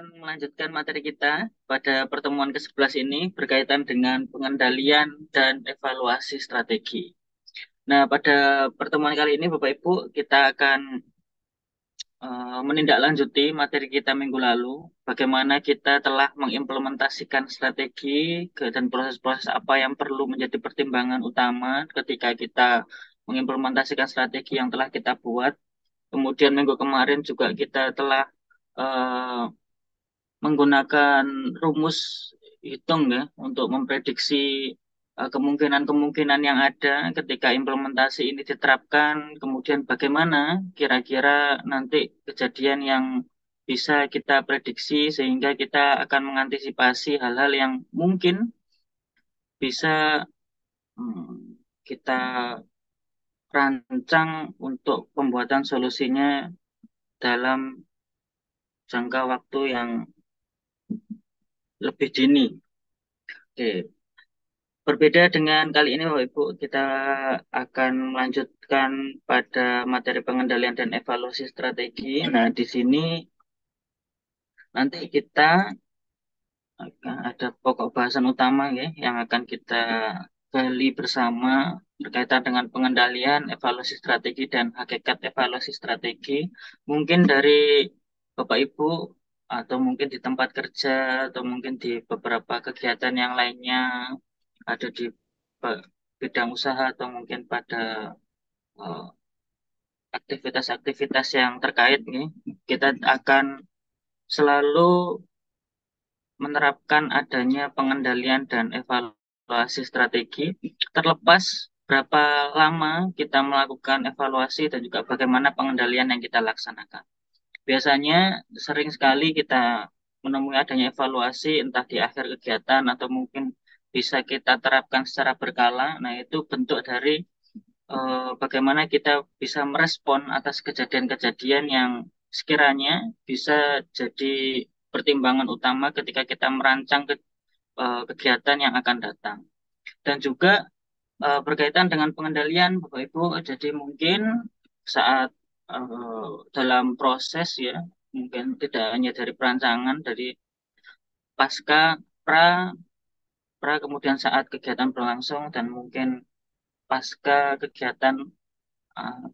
akan melanjutkan materi kita pada pertemuan ke-11 ini berkaitan dengan pengendalian dan evaluasi strategi. Nah, pada pertemuan kali ini Bapak Ibu kita akan menindaklanjuti materi kita minggu lalu, bagaimana kita telah mengimplementasikan strategi dan proses-proses apa yang perlu menjadi pertimbangan utama ketika kita mengimplementasikan strategi yang telah kita buat. Kemudian minggu kemarin juga kita telah eh, menggunakan rumus hitung ya untuk memprediksi kemungkinan-kemungkinan yang ada ketika implementasi ini diterapkan, kemudian bagaimana kira-kira nanti kejadian yang bisa kita prediksi sehingga kita akan mengantisipasi hal-hal yang mungkin bisa kita rancang untuk pembuatan solusinya dalam jangka waktu yang lebih dini. Oke. Berbeda dengan kali ini, Bapak Ibu, kita akan melanjutkan pada materi pengendalian dan evaluasi strategi. Nah, di sini nanti kita akan ada pokok bahasan utama ya, yang akan kita gali bersama berkaitan dengan pengendalian, evaluasi strategi, dan hakikat evaluasi strategi. Mungkin dari Bapak Ibu, atau mungkin di tempat kerja, atau mungkin di beberapa kegiatan yang lainnya, ada di bidang usaha atau mungkin pada eh, aktivitas-aktivitas yang terkait nih, kita akan selalu menerapkan adanya pengendalian dan evaluasi strategi, terlepas berapa lama kita melakukan evaluasi dan juga bagaimana pengendalian yang kita laksanakan. Biasanya sering sekali kita menemui adanya evaluasi entah di akhir kegiatan atau mungkin bisa kita terapkan secara berkala. Nah, itu bentuk dari bagaimana kita bisa merespon atas kejadian-kejadian yang sekiranya bisa jadi pertimbangan utama ketika kita merancang kegiatan yang akan datang. Dan juga berkaitan dengan pengendalian, Bapak Ibu, jadi mungkin saat dalam proses ya, mungkin tidak hanya dari perancangan, dari pasca, pra, kemudian saat kegiatan berlangsung, dan mungkin pasca kegiatan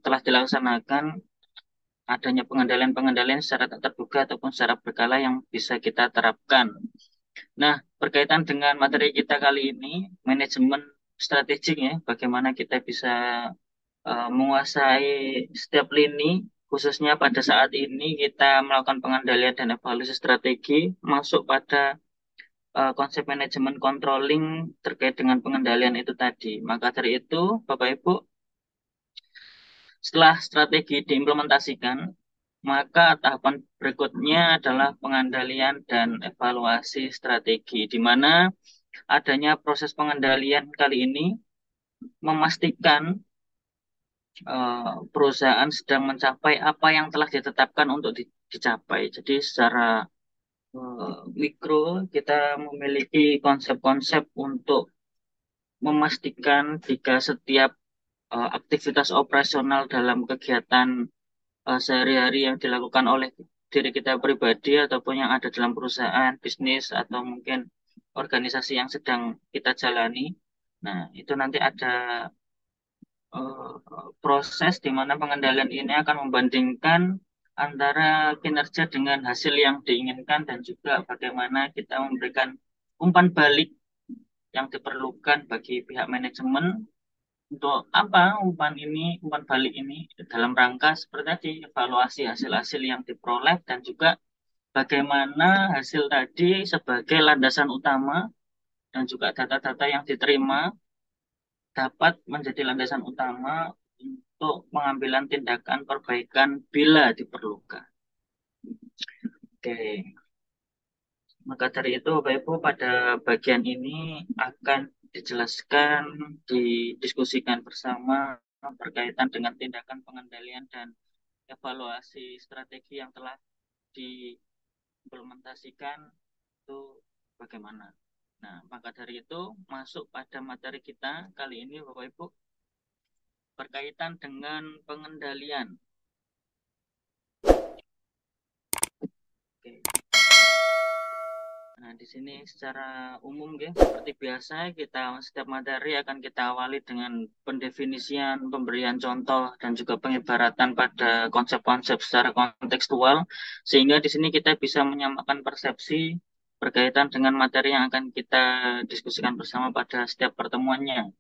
telah dilaksanakan, adanya pengendalian-pengendalian secara tak terduga ataupun secara berkala yang bisa kita terapkan. Nah, berkaitan dengan materi kita kali ini, manajemen strategik ya, bagaimana kita bisa menguasai setiap lini, khususnya pada saat ini kita melakukan pengendalian dan evaluasi strategi, masuk pada konsep manajemen controlling terkait dengan pengendalian itu tadi. Maka dari itu, Bapak Ibu, setelah strategi diimplementasikan, maka tahapan berikutnya adalah pengendalian dan evaluasi strategi, di mana adanya proses pengendalian kali ini memastikan perusahaan sedang mencapai apa yang telah ditetapkan untuk dicapai. Jadi secara mikro kita memiliki konsep-konsep untuk memastikan jika setiap aktivitas operasional dalam kegiatan sehari-hari yang dilakukan oleh diri kita pribadi ataupun yang ada dalam perusahaan, bisnis, atau mungkin organisasi yang sedang kita jalani. Nah, itu nanti ada proses di mana pengendalian ini akan membandingkan antara kinerja dengan hasil yang diinginkan dan juga bagaimana kita memberikan umpan balik yang diperlukan bagi pihak manajemen untuk apa umpan balik ini dalam rangka seperti tadi evaluasi hasil-hasil yang diperoleh dan juga bagaimana hasil tadi sebagai landasan utama dan juga data-data yang diterima dapat menjadi landasan utama untuk pengambilan tindakan perbaikan bila diperlukan. Oke, maka dari itu Bapak Ibu pada bagian ini akan dijelaskan, didiskusikan bersama berkaitan dengan tindakan pengendalian dan evaluasi strategi yang telah diimplementasikan itu bagaimana. Nah, maka dari itu masuk pada materi kita kali ini Bapak Ibu berkaitan dengan pengendalian. Oke. di sini secara umum ya, seperti biasa kita setiap materi akan kita awali dengan pendefinisian, pemberian contoh dan juga pengibaratan pada konsep-konsep secara kontekstual sehingga di sini kita bisa menyamakan persepsi berkaitan dengan materi yang akan kita diskusikan bersama pada setiap pertemuannya.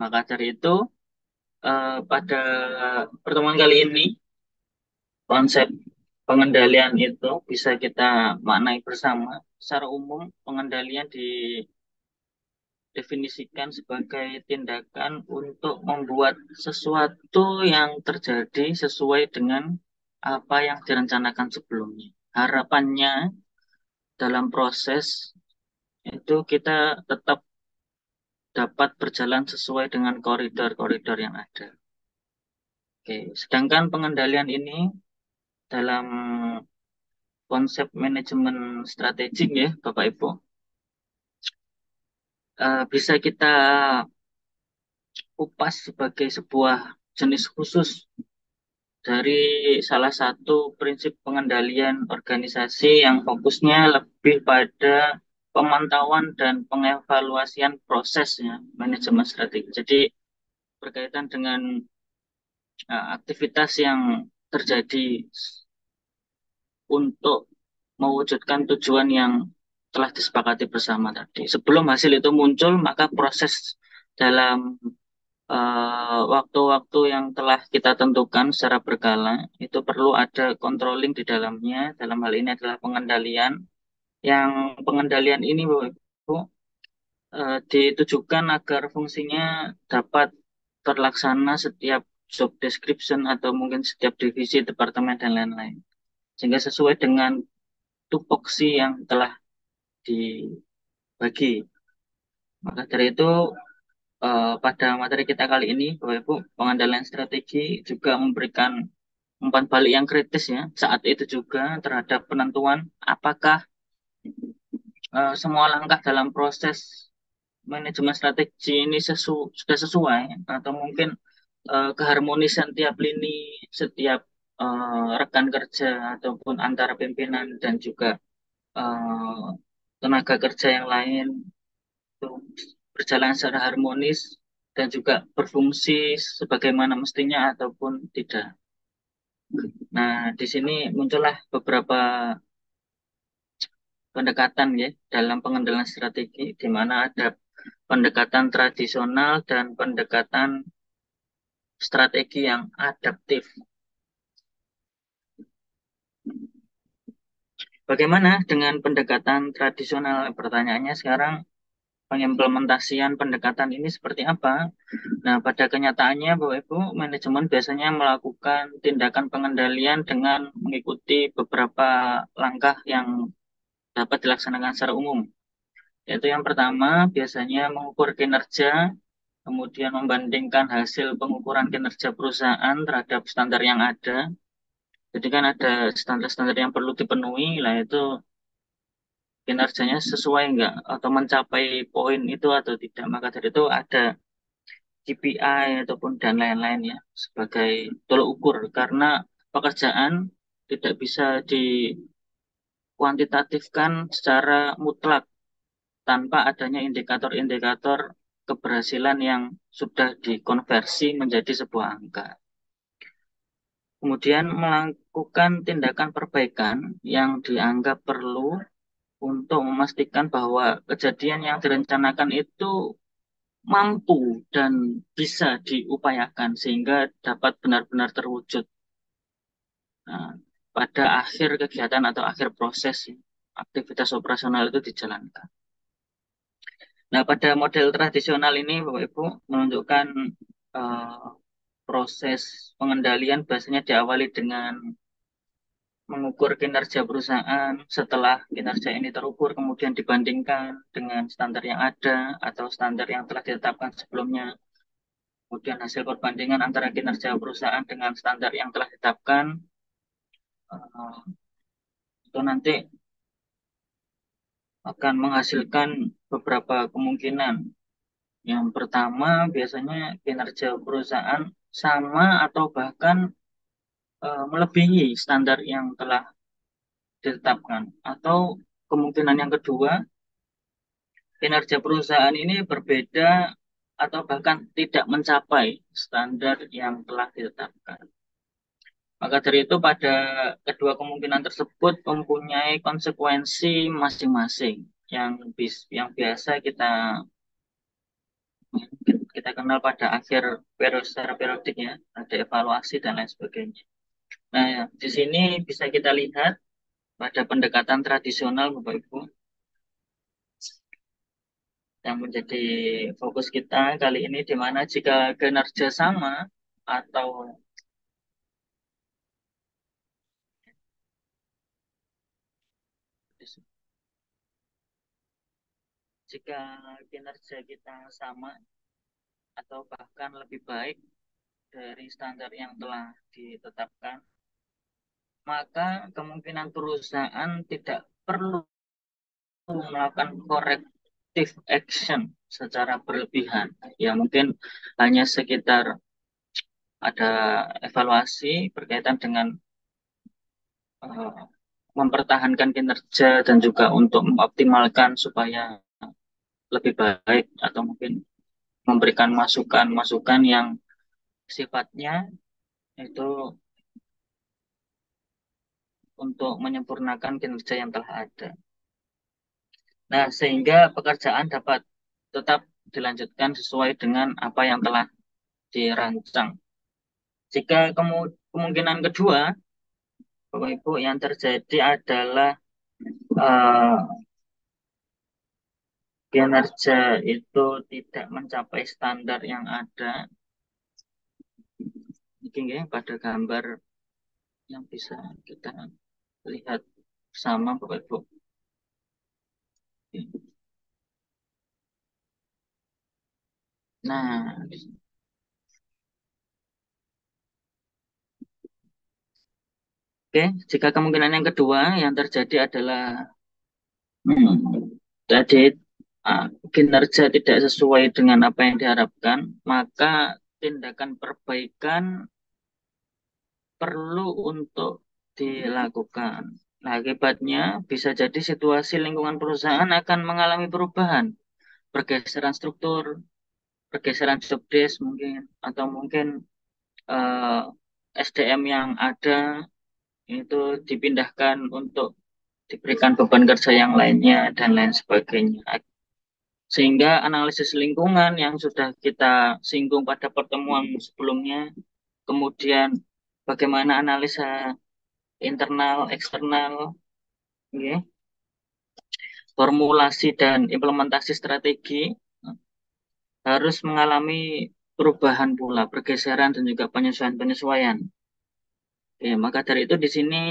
Maka dari itu pada pertemuan kali ini konsep pengendalian itu bisa kita maknai bersama. Secara umum, pengendalian didefinisikan sebagai tindakan untuk membuat sesuatu yang terjadi sesuai dengan apa yang direncanakan sebelumnya. Harapannya dalam proses itu kita tetap dapat berjalan sesuai dengan koridor-koridor yang ada. Oke, sedangkan pengendalian ini dalam konsep manajemen strategik ya, Bapak Ibu, bisa kita kupas sebagai sebuah jenis khusus dari salah satu prinsip pengendalian organisasi yang fokusnya lebih pada pemantauan dan pengevaluasian prosesnya manajemen strategi. Jadi berkaitan dengan aktivitas yang terjadi untuk mewujudkan tujuan yang telah disepakati bersama tadi. Sebelum hasil itu muncul, maka proses dalam waktu-waktu yang telah kita tentukan secara berkala itu perlu ada controlling di dalamnya. Dalam hal ini adalah pengendalian. Yang pengendalian ini, Bapak Ibu, ditujukan agar fungsinya dapat terlaksana setiap job description atau mungkin setiap divisi, departemen dan lain-lain. Sehingga sesuai dengan tupoksi yang telah dibagi. Maka dari itu pada materi kita kali ini, Bapak Ibu, pengendalian strategi juga memberikan umpan balik yang kritis ya saat itu juga terhadap penentuan apakah semua langkah dalam proses manajemen strategi ini sudah sesuai atau mungkin keharmonisan tiap lini setiap rekan kerja ataupun antara pimpinan dan juga eh, tenaga kerja yang lain itu berjalan secara harmonis dan juga berfungsi sebagaimana mestinya ataupun tidak. Nah, di sini muncullah beberapa pendekatan ya dalam pengendalian strategi, di mana ada pendekatan tradisional dan pendekatan strategi yang adaptif. Bagaimana dengan pendekatan tradisional? Pertanyaannya sekarang pengimplementasian pendekatan ini seperti apa? Nah, pada kenyataannya, Bapak Ibu, manajemen biasanya melakukan tindakan pengendalian dengan mengikuti beberapa langkah yang dapat dilaksanakan secara umum. Yaitu yang pertama, biasanya mengukur kinerja, kemudian membandingkan hasil pengukuran kinerja perusahaan terhadap standar yang ada. Jadi kan ada standar-standar yang perlu dipenuhi, lah itu kinerjanya sesuai enggak atau mencapai poin itu atau tidak. Maka dari itu ada KPI ataupun dan lain-lain ya sebagai tolok ukur karena pekerjaan tidak bisa dikuantitatifkan secara mutlak tanpa adanya indikator-indikator keberhasilan yang sudah dikonversi menjadi sebuah angka. Kemudian melakukan tindakan perbaikan yang dianggap perlu untuk memastikan bahwa kejadian yang direncanakan itu mampu dan bisa diupayakan sehingga dapat benar-benar terwujud nah, pada akhir kegiatan atau akhir proses aktivitas operasional itu dijalankan. Nah, pada model tradisional ini, Bapak Ibu, menunjukkan eh, proses pengendalian biasanya diawali dengan mengukur kinerja perusahaan. Setelah kinerja ini terukur, kemudian dibandingkan dengan standar yang ada atau standar yang telah ditetapkan sebelumnya. Kemudian hasil perbandingan antara kinerja perusahaan dengan standar yang telah ditetapkan, itu nanti akan menghasilkan beberapa kemungkinan. Yang pertama, biasanya kinerja perusahaan sama atau bahkan melebihi standar yang telah ditetapkan. Atau kemungkinan yang kedua, kinerja perusahaan ini berbeda atau bahkan tidak mencapai standar yang telah ditetapkan. Maka dari itu pada kedua kemungkinan tersebut mempunyai konsekuensi masing-masing yang biasa kita kenal pada akhir periode secara periodik ya, ada evaluasi dan lain sebagainya. Nah, di sini bisa kita lihat pada pendekatan tradisional Bapak Ibu yang menjadi fokus kita kali ini di mana jika kinerja sama atau jika kinerja kita sama atau bahkan lebih baik dari standar yang telah ditetapkan, maka kemungkinan perusahaan tidak perlu melakukan corrective action secara berlebihan. Ya, mungkin hanya sekitar ada evaluasi berkaitan dengan eh, mempertahankan kinerja dan juga untuk mengoptimalkan supaya lebih baik atau mungkin memberikan masukan-masukan yang sifatnya itu untuk menyempurnakan kinerja yang telah ada. Nah, sehingga pekerjaan dapat tetap dilanjutkan sesuai dengan apa yang telah dirancang. Jika kemungkinan kedua, Bapak Ibu, yang terjadi adalah eh, kinerja itu tidak mencapai standar yang ada. Ini ya, pada gambar yang bisa kita lihat bersama Bapak Ibu. Nah, oke, jika kemungkinan yang kedua yang terjadi adalah hmm, jadi ah, kinerja tidak sesuai dengan apa yang diharapkan, maka tindakan perbaikan perlu untuk dilakukan. Nah, akibatnya bisa jadi situasi lingkungan perusahaan akan mengalami perubahan, pergeseran struktur, pergeseran job desk mungkin, atau mungkin eh, SDM yang ada itu dipindahkan untuk diberikan beban kerja yang lainnya dan lain sebagainya. Sehingga analisis lingkungan yang sudah kita singgung pada pertemuan sebelumnya, kemudian bagaimana analisa internal, eksternal, ya, formulasi dan implementasi strategi harus mengalami perubahan pula, pergeseran dan juga penyesuaian-penyesuaian. Ya, maka dari itu di sini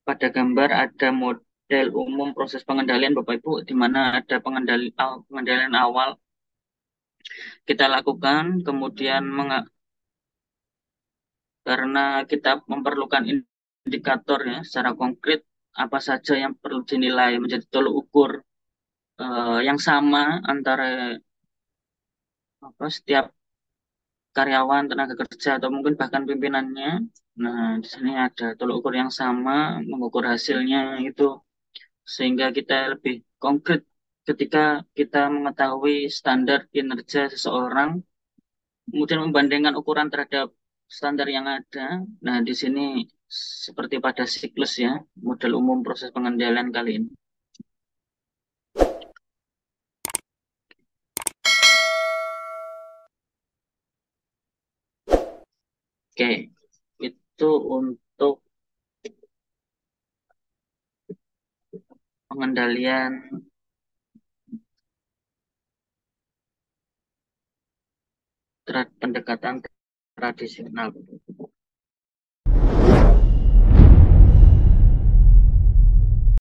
pada gambar ada model umum proses pengendalian Bapak Ibu, di mana ada pengendalian awal kita lakukan, kemudian karena kita memerlukan indikator ya secara konkret apa saja yang perlu dinilai menjadi tolok ukur yang sama antara setiap karyawan, tenaga kerja atau mungkin bahkan pimpinannya. Nah, di sini ada tolok ukur yang sama, mengukur hasilnya itu sehingga kita lebih konkret ketika kita mengetahui standar kinerja seseorang, kemudian membandingkan ukuran terhadap standar yang ada. Nah, di sini seperti pada siklus ya, model umum proses pengendalian kali ini. Oke, itu untuk pengendalian pendekatan tradisional.